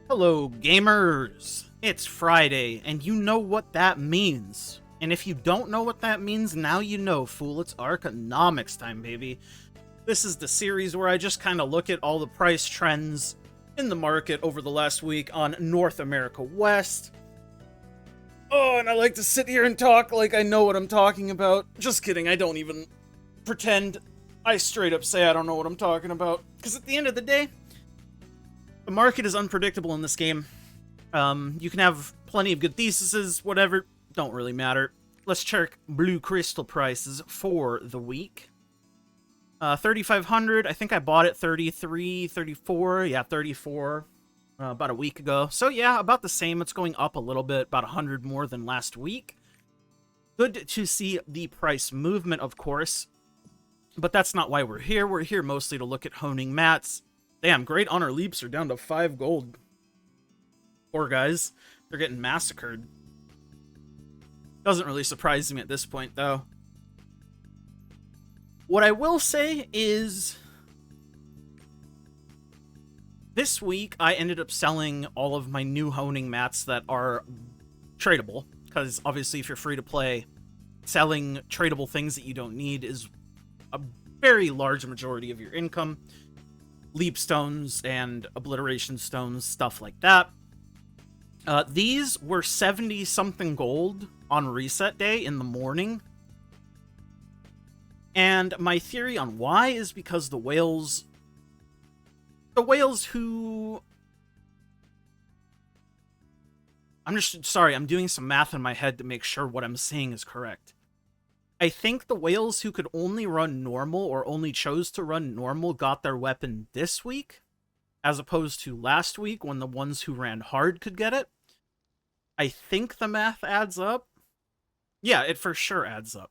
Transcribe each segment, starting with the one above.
Hello, gamers! It's Friday, and you know what that means. And if you don't know what that means, now you know, fool. It's Arkonomics time, baby. This is the series where I just kind of look at all the price trends in the market over the last week on North America West. Oh, and I like to sit here and talk like I know what I'm talking about. Just kidding, I don't even pretend. I straight up say I don't know what I'm talking about. Because at the end of the day, the market is unpredictable in this game. You can have plenty of good theses, whatever, don't really matter. Let's check blue crystal prices for the week. 3,500, I think I bought it 33, 34, yeah, 34 about a week ago. So yeah, about the same. It's going up a little bit, about 100 more than last week. Good to see the price movement, of course. But that's not why we're here. We're here mostly to look at honing mats. Damn, great honor leaps are down to 5 gold. Poor guys. They're getting massacred. Doesn't really surprise me at this point, though. What I will say is, this week I ended up selling all of my new honing mats that are tradable. Because obviously if you're free to play, selling tradable things that you don't need is a very large majority of your income. Leap stones and obliteration stones, stuff like that. These were 70-something gold on reset day in the morning. And my theory on why is because the whales who... I'm doing some math in my head to make sure what I'm saying is correct. I think the whales who could only run normal or only chose to run normal got their weapon this week, as opposed to last week when the ones who ran hard could get it. I think the math adds up. Yeah, it for sure adds up.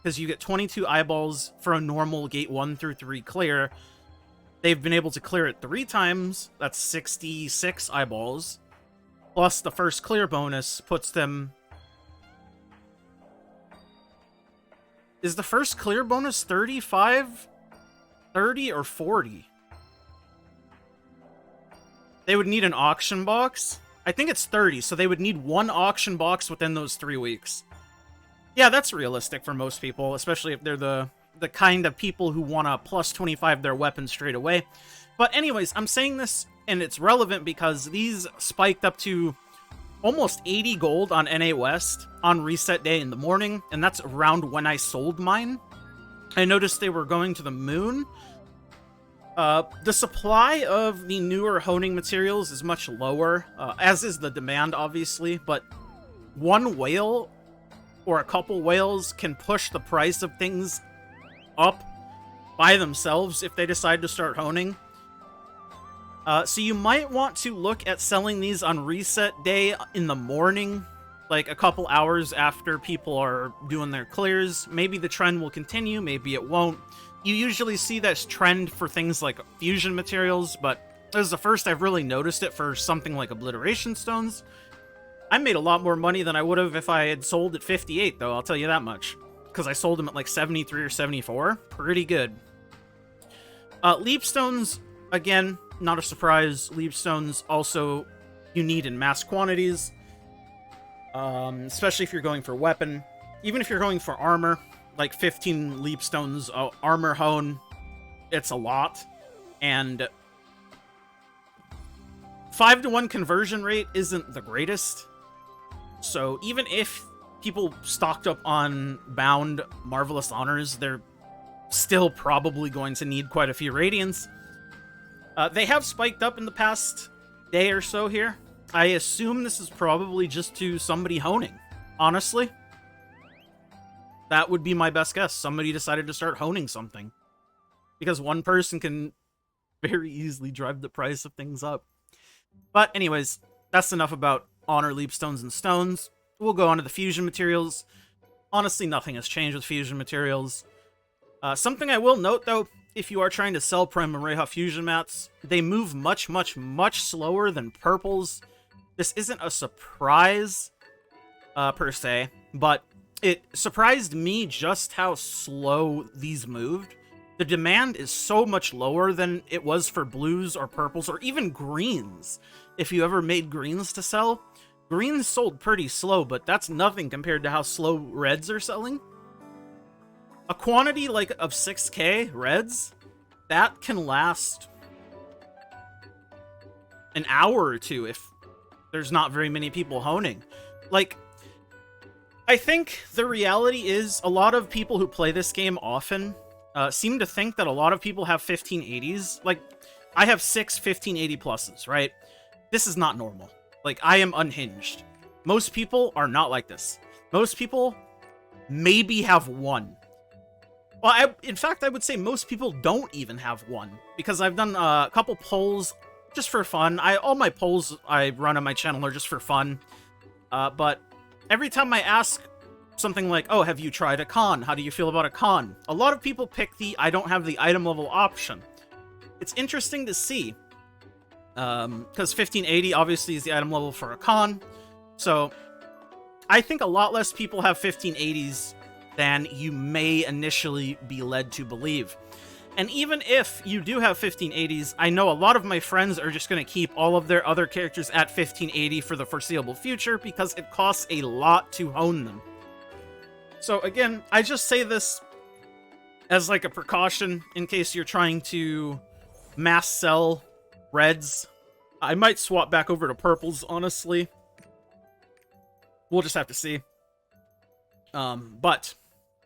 Because you get 22 eyeballs for a normal gate 1 through 3 clear. They've been able to clear it 3 times. That's 66 eyeballs. Plus the first clear bonus puts them... Is the first clear bonus 35, 30, or 40? They would need an auction box. I think it's 30, so they would need 1 auction box within those 3 weeks. Yeah, that's realistic for most people, especially if they're the kind of people who want to plus 25 their weapon straight away. But anyways, I'm saying this, and it's relevant because these spiked up to almost 80 gold on NA West on reset day in the morning, and that's around when I sold mine. I noticed they were going to the moon. The supply of the newer honing materials is much lower, as is the demand, obviously, but one whale or a couple whales can push the price of things up by themselves if they decide to start honing. So you might want to look at selling these on reset day in the morning, like a couple hours after people are doing their clears. Maybe the trend will continue, maybe it won't. You usually see this trend for things like fusion materials, but this is the first I've really noticed it for something like obliteration stones. I made a lot more money than I would have if I had sold at 58, though, I'll tell you that much. Because I sold them at like 73 or 74. Pretty good. Leap stones, again, not a surprise. Leap stones also you need in mass quantities. Especially if you're going for weapon. Even if you're going for armor, like 15 leap stones, armor hone, it's a lot. And 5-to-1 conversion rate isn't the greatest. So even if people stocked up on bound marvelous honors, they're still probably going to need quite a few radiants. They have spiked up in the past day or so here. I assume this is probably just to somebody honing, honestly. That would be my best guess. Somebody decided to start honing something. Because one person can very easily drive the price of things up. But anyways, that's enough about honor leap stones and stones. We'll go on to the fusion materials. Honestly, nothing has changed with fusion materials. Something I will note, though, if you are trying to sell Prime Oreha fusion mats, they move much, much, much slower than purples. This isn't a surprise, per se, but it surprised me just how slow these moved. the demand is so much lower than it was for blues or purples or even greens. If you ever made greens to sell, greens sold pretty slow, but that's nothing compared to how slow reds are selling. A quantity like of 6k reds, that can last an hour or two if there's not very many people honing. Like, I think the reality is a lot of people who play this game often seem to think that a lot of people have 1580s. Like, I have 6 1580 pluses, right? This is not normal. Like, I am unhinged. Most people are not like this. Most people maybe have one. Well, in fact, I would say most people don't even have one, because I've done a couple polls just for fun. All my polls I run on my channel are just for fun. But every time I ask something like, oh, have you tried a con? How do you feel about a con? A lot of people pick the I don't have the item level option. It's interesting to see. Because 1580 obviously is the item level for a con. So I think a lot less people have 1580s than you may initially be led to believe. And even if you do have 1580s, I know a lot of my friends are just going to keep all of their other characters at 1580 for the foreseeable future because it costs a lot to hone them. So again, I just say this as like a precaution in case you're trying to mass sell reds. I might swap back over to purples, honestly. We'll just have to see. But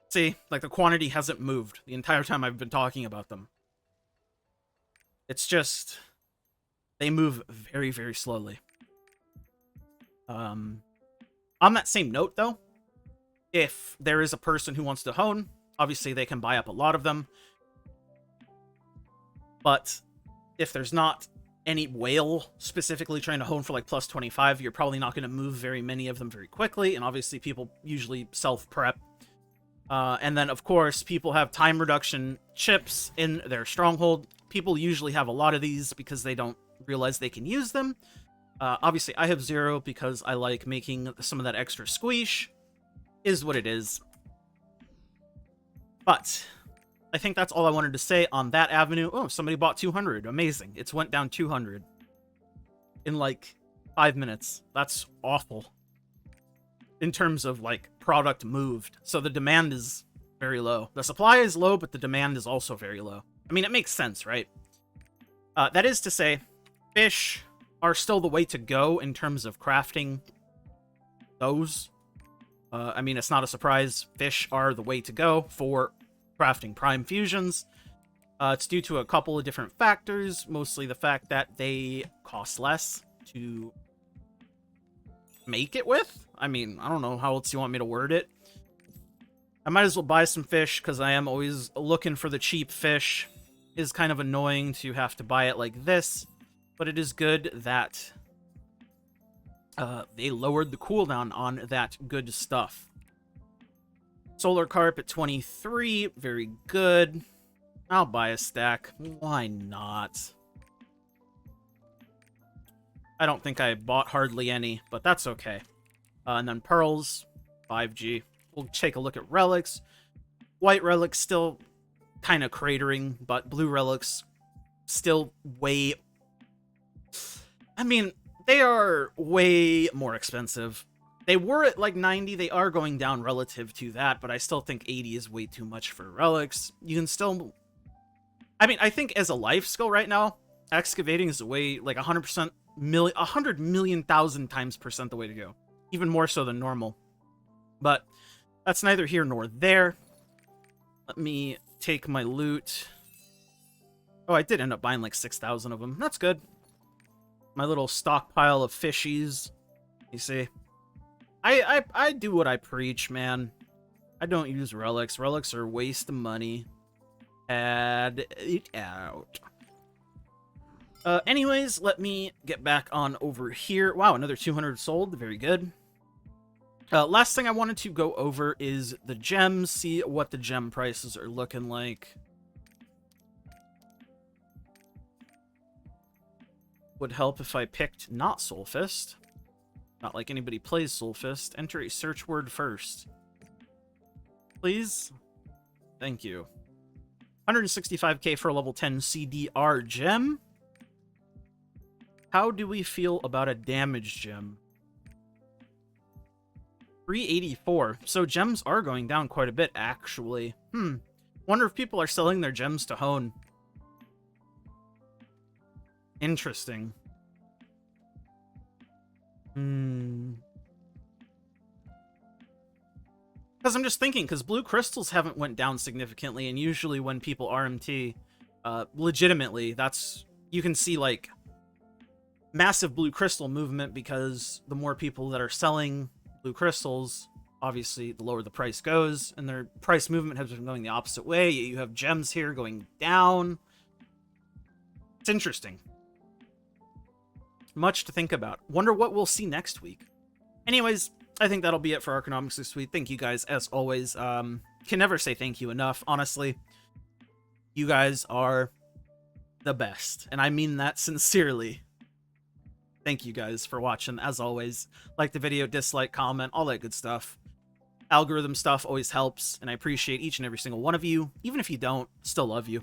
see, like, the quantity hasn't moved the entire time I've been talking about them. It's just, they move very, very slowly. On that same note, though, if there is a person who wants to hone, obviously they can buy up a lot of them. But if there's not any whale specifically trying to hone for like plus 25, you're probably not going to move very many of them very quickly. And obviously people usually self-prep. And then, of course, people have time reduction chips in their stronghold. People usually have a lot of these because they don't realize they can use them. Obviously, I have 0 because I like making some of that extra squeesh. Is what it is. But I think that's all I wanted to say on that avenue. Oh, somebody bought 200. Amazing. It's went down 200 in like 5 minutes. That's awful. In terms of, like, product moved. So the demand is very low. The supply is low, but the demand is also very low. I mean, it makes sense, right? That is to say, fish are still the way to go in terms of crafting those. I mean, it's not a surprise. Fish are the way to go for crafting prime fusions. It's due to a couple of different factors. Mostly the fact that they cost less to make it with. I mean, I don't know how else you want me to word it. I might as well buy some fish because I am always looking for the cheap fish. It is kind of annoying to have to buy it like this, but it is good that they lowered the cooldown on that good stuff. Solar Carp at 23, very good. I'll buy a stack. Why not? I don't think I bought hardly any, but that's okay. And then pearls, 5G. We'll take a look at relics. White relics still kind of cratering, but blue relics still way... I mean, they are way more expensive. They were at like 90. They are going down relative to that, but I still think 80 is way too much for relics. You can still... I mean, I think as a life skill right now, excavating is way, like 100%, 100 million thousand times percent the way to go. Even more so than normal. But that's neither here nor there. Let me take my loot. Oh, I did end up buying like 6,000 of them. That's good. My little stockpile of fishies. You see? I do what I preach, man. I don't use relics. Relics are a waste of money. Add it out. Anyways, let me get back on over here. Wow, another 200 sold. Very good. Last thing I wanted to go over is the gems. See what the gem prices are looking like. Would help if I picked not Soulfist. Not like anybody plays Soulfist. Enter a search word first. Please? Thank you. 165k for a level 10 CDR gem. How do we feel about a damage gem? 384. So gems are going down quite a bit, actually. Wonder if people are selling their gems to hone. Interesting. Because I'm just thinking, because blue crystals haven't went down significantly, and usually when people RMT, legitimately, that's, you can see, like, massive blue crystal movement, because the more people that are selling blue crystals, obviously, the lower the price goes, and their price movement has been going the opposite way. You have gems here going down. It's interesting. Much to think about. Wonder what we'll see next week. Anyways, I think that'll be it for Arkonomics this week. Thank you guys, as always. Can never say thank you enough, honestly. You guys are the best, and I mean that sincerely. Thank you guys for watching, as always. Like the video, dislike, comment, all that good stuff. Algorithm stuff always helps, and I appreciate each and every single one of you. Even if you don't, still love you.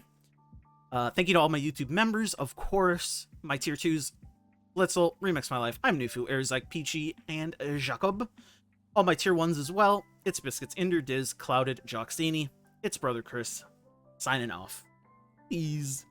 Thank you to all my YouTube members, of course. My tier 2s, Blitzel, Remix My Life, I'm Nufu, Erzike, Peachy, and Jacob. All my tier 1s as well. It's Biscuits, Inder, Diz, Clouded, Joxini. It's Brother Chris, signing off. Peace.